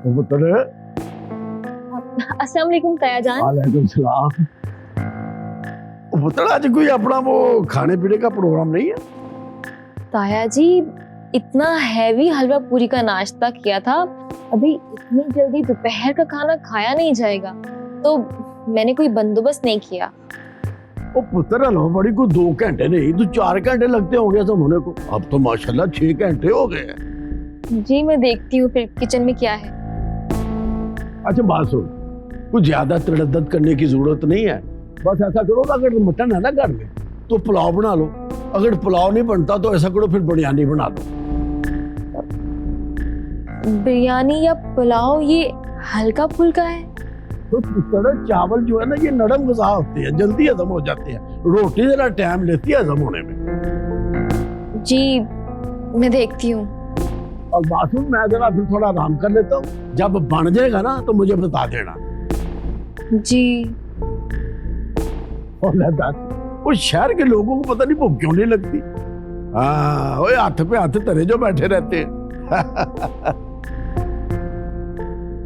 पुत्र। अस्सलाम वालेकुम ताया जान। वालेकुम सलाम। पुत्र आज कोई अपना वो खाने पीने का प्रोग्राम नहीं है? ताया जी इतना हैवी हलवा पूरी का नाश्ता किया था, अभी इतनी जल्दी दोपहर का खाना खाया नहीं जाएगा, तो मैंने कोई बंदोबस्त नहीं किया। ओ पुत्र हलवा बड़ी को 2 घंटे नहीं तो 4 घंटे लगते होंगे सब होने को, अब तो माशाल्लाह 6 घंटे हो गए। जी मैं देखती हूँ फिर किचन में क्या है। अच्छा बात सुन, कुछ ज्यादा तड़द्दद करने की जरूरत नहीं है। बस ऐसा करो ना, अगर मटन है ना घर में तो पुलाव बना लो, अगर पुलाव नहीं बनता तो ऐसा करो फिर बिरयानी बना लो। बिरयानी या पुलाव ये हल्का फुल्का है? तो पुत्र चावल जो है ना ये नरम ग़िज़ा होते हैं, जल्दी हजम हो जाते हैं, रोटी जरा टाइम लेती है हजम होने में। जी मैं देखती हूँ। और बाथरूम में जरा फिर थोड़ा आराम कर लेता हूँ, जब बन जाएगा ना तो मुझे बता देना। जी। उस शहर के लोगों को पता नहीं भूख क्यों नहीं लगती। हाँ वो हाथ पे हाथ धरे जो बैठे रहते हैं।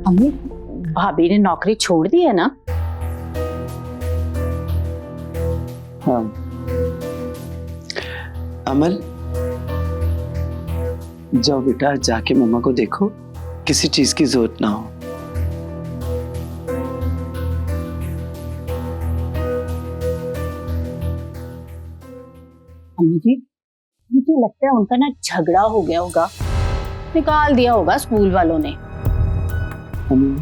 अम्मी भाभी ने नौकरी छोड़ दी है ना? हाँ अमल, जाओ बेटा जाके मम्मा को देखो, किसी चीज की जरूरत ना हो। अम्मी जी मुझे लगता है उनका ना झगड़ा हो गया होगा, निकाल दिया होगा स्कूल वालों ने। अम्मी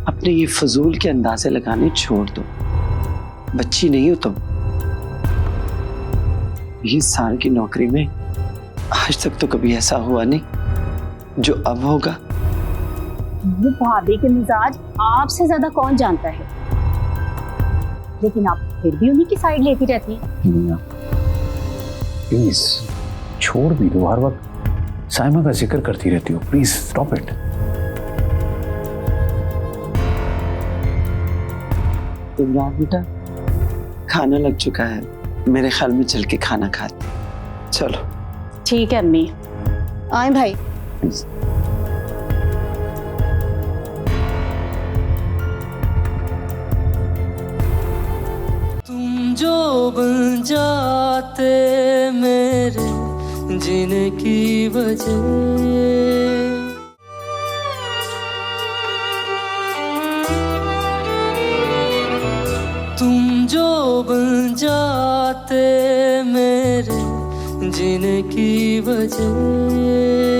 अपने ये फजूल के अंदाजे लगाने छोड़ दो, बच्ची नहीं हो तुम। 20 साल की नौकरी में आज तक तो कभी ऐसा हुआ नहीं जो अब होगा। वो भाभी के मिजाज आपसे ज्यादा कौन जानता है, लेकिन आप फिर भी उन्हीं की साइड लेती रहती हैं। प्लीज छोड़ भी दो, हर वक्त साइमा का जिक्र करती रहती हो, प्लीज स्टॉप इट। इमरान बेटा खाना लग चुका है, मेरे ख्याल में चल के खाना खाते। चलो ठीक है अम्मी। आए भाई। प्लीज। तुम जो बन जाते मेरे जीने की वजह, तुम जो बन जाते मेरे जीने की वजह।